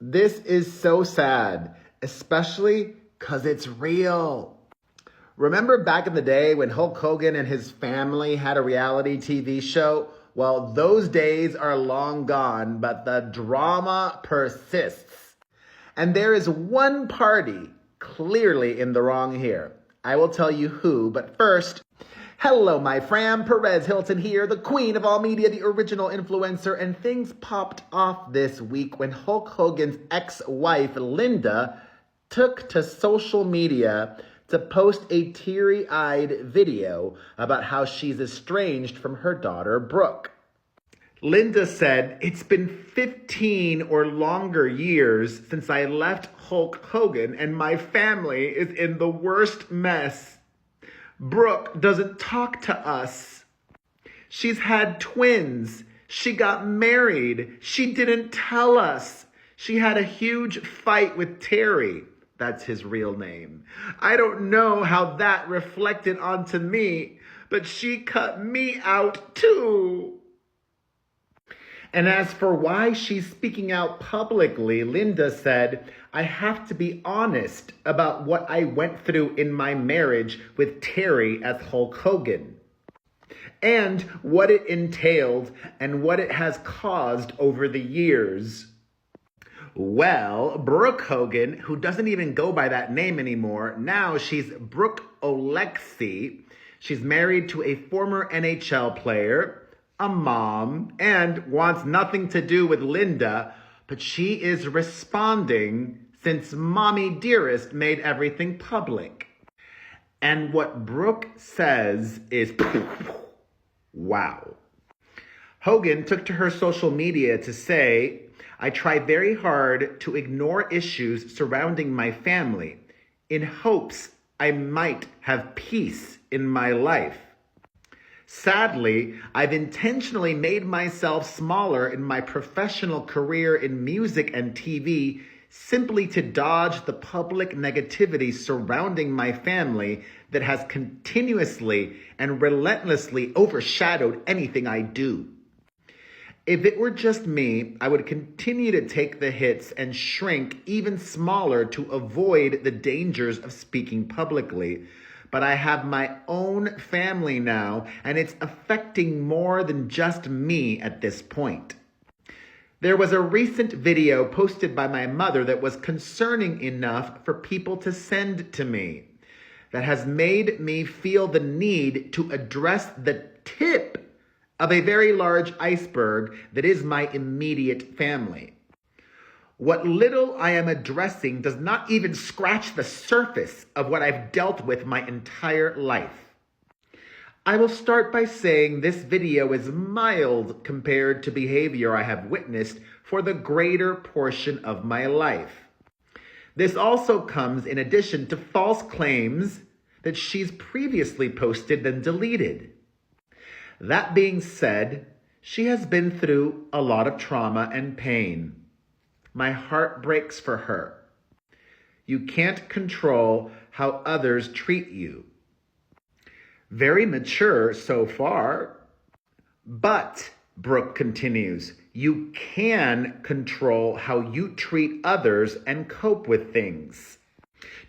This is so sad, especially because it's real. Remember back in the day when Hulk Hogan and his family had a reality TV show? Well, those days are long gone, but the drama persists. And there is one party clearly in the wrong here. I will tell you who, but first, hello, my fam. Perez Hilton here, the queen of all media, the original influencer, and things popped off this week when Hulk Hogan's ex-wife, Linda, took to social media to post a teary-eyed video about how she's estranged from her daughter, Brooke. Linda said, "It's been 15 or longer years since I left Hulk Hogan, and my family is in the worst mess. Brooke doesn't talk to us. She's had twins. She got married. She didn't tell us. She had a huge fight with Terry." That's his real name. "I don't know how that reflected onto me, but she cut me out too." And as for why she's speaking out publicly, Linda said, "I have to be honest about what I went through in my marriage with Terry as Hulk Hogan, and what it entailed and what it has caused over the years." Well, Brooke Hogan, who doesn't even go by that name anymore, now she's Brooke Alexi. She's married to a former NHL player, a mom, and wants nothing to do with Linda, but she is responding since Mommy Dearest made everything public. And what Brooke says is, wow. Hogan took to her social media to say, "I try very hard to ignore issues surrounding my family in hopes I might have peace in my life. Sadly, I've intentionally made myself smaller in my professional career in music and TV simply to dodge the public negativity surrounding my family that has continuously and relentlessly overshadowed anything I do. If it were just me, I would continue to take the hits and shrink even smaller to avoid the dangers of speaking publicly. But I have my own family now, and it's affecting more than just me at this point." There was a recent video posted by my mother that was concerning enough for people to send to me, that has made me feel the need to address the tip of a very large iceberg that is my immediate family. What little I am addressing does not even scratch the surface of what I've dealt with my entire life. I will start by saying this video is mild compared to behavior I have witnessed for the greater portion of my life. This also comes in addition to false claims that she's previously posted and deleted. That being said, she has been through a lot of trauma and pain. My heart breaks for her. You can't control how others treat you. Very mature so far. But, Brooke continues, you can control how you treat others and cope with things.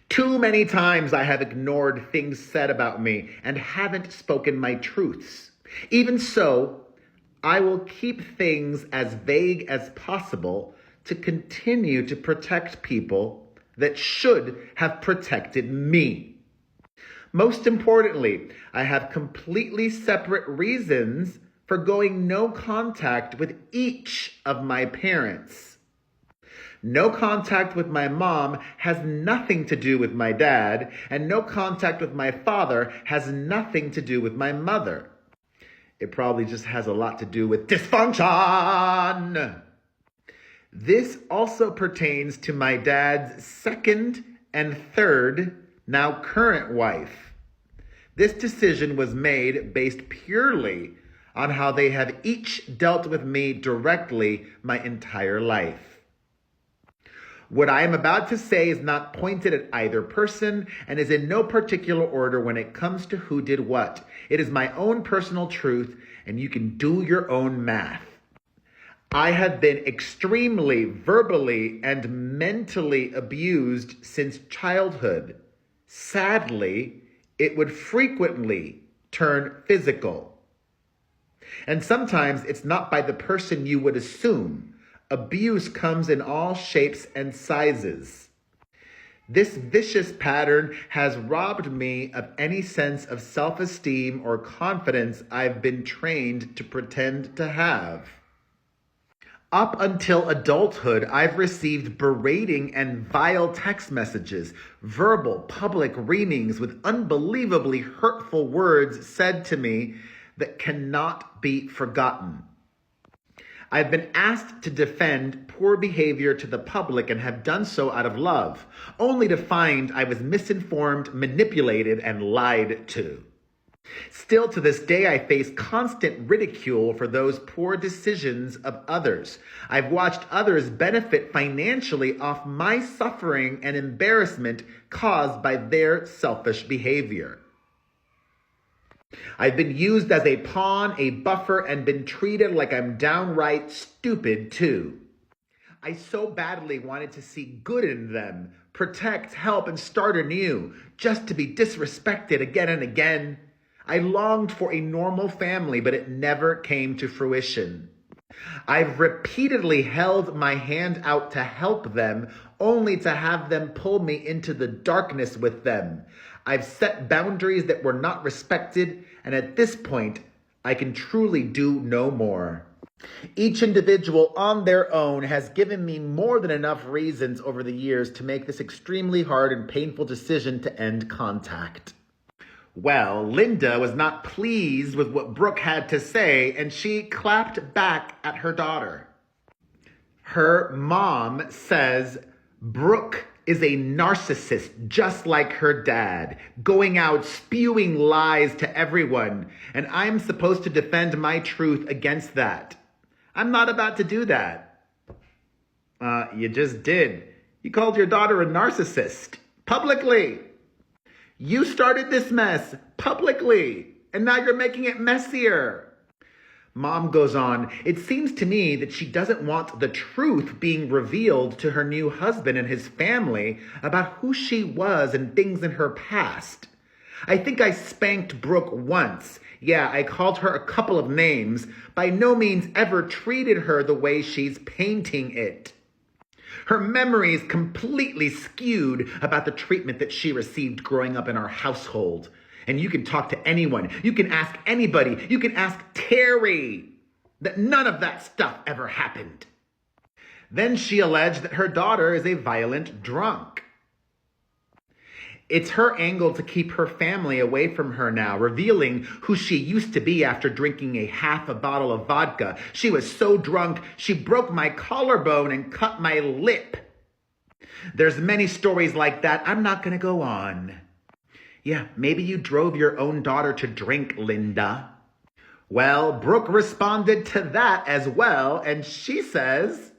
Too many times I have ignored things said about me and haven't spoken my truths. Even so, I will keep things as vague as possible to continue to protect people that should have protected me. Most importantly, I have completely separate reasons for going no contact with each of my parents. No contact with my mom has nothing to do with my dad, and no contact with my father has nothing to do with my mother. It probably just has a lot to do with dysfunction. This also pertains to my dad's second and third, now current wife. This decision was made based purely on how they have each dealt with me directly my entire life. What I am about to say is not pointed at either person and is in no particular order when it comes to who did what. It is my own personal truth, and you can do your own math. I have been extremely verbally and mentally abused since childhood. Sadly, it would frequently turn physical. And sometimes it's not by the person you would assume. Abuse comes in all shapes and sizes. This vicious pattern has robbed me of any sense of self-esteem or confidence I've been trained to pretend to have. Up until adulthood, I've received berating and vile text messages, verbal public reamings with unbelievably hurtful words said to me that cannot be forgotten. I've been asked to defend poor behavior to the public and have done so out of love, only to find I was misinformed, manipulated, and lied to. Still to this day, I face constant ridicule for those poor decisions of others. I've watched others benefit financially off my suffering and embarrassment caused by their selfish behavior. I've been used as a pawn, a buffer, and been treated like I'm downright stupid too. I so badly wanted to see good in them, protect, help, and start anew, just to be disrespected again and again. I longed for a normal family, but it never came to fruition. I've repeatedly held my hand out to help them, only to have them pull me into the darkness with them. I've set boundaries that were not respected, and at this point, I can truly do no more. Each individual on their own has given me more than enough reasons over the years to make this extremely hard and painful decision to end contact. Well, Linda was not pleased with what Brooke had to say, and she clapped back at her daughter. Her mom says Brooke is a narcissist just like her dad, going out spewing lies to everyone, and I'm supposed to defend my truth against that. I'm not about to do that. You just did. You called your daughter a narcissist, publicly. You started this mess publicly, and now you're making it messier. Mom goes on, it seems to me that she doesn't want the truth being revealed to her new husband and his family about who she was and things in her past. I think I spanked Brooke once. Yeah, I called her a couple of names, by no means ever treated her the way she's painting it. Her memory is completely skewed about the treatment that she received growing up in our household. And you can talk to anyone. You can ask anybody. You can ask Terry that none of that stuff ever happened. Then she alleged that her daughter is a violent drunk. It's her angle to keep her family away from her now, revealing who she used to be after drinking a half a bottle of vodka. She was so drunk, she broke my collarbone and cut my lip. There's many stories like that. I'm not going to go on. Yeah, maybe you drove your own daughter to drink, Linda. Well, Brooke responded to that as well, and she says,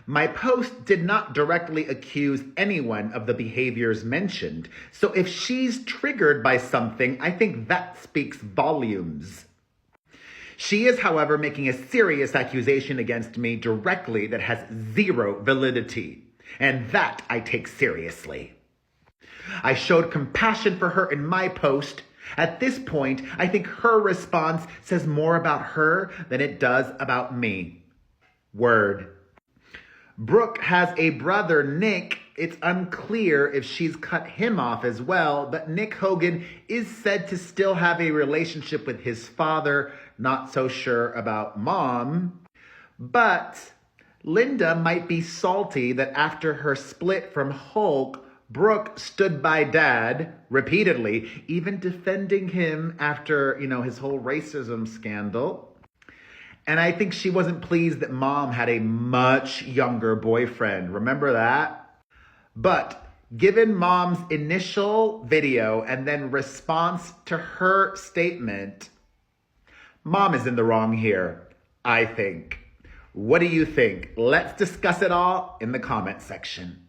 my post did not directly accuse anyone of the behaviors mentioned, so if she's triggered by something, I think that speaks volumes. She is, however, making a serious accusation against me directly that has zero validity, and that I take seriously. I showed compassion for her in my post. At this point, I think her response says more about her than it does about me. Word. Brooke has a brother, Nick. It's unclear if she's cut him off as well, but Nick Hogan is said to still have a relationship with his father. Not so sure about mom. But Linda might be salty that after her split from Hulk, Brooke stood by dad repeatedly, even defending him after, his whole racism scandal. And I think she wasn't pleased that mom had a much younger boyfriend. Remember that? But given mom's initial video and then response to her statement, mom is in the wrong here, I think. What do you think? Let's discuss it all in the comment section.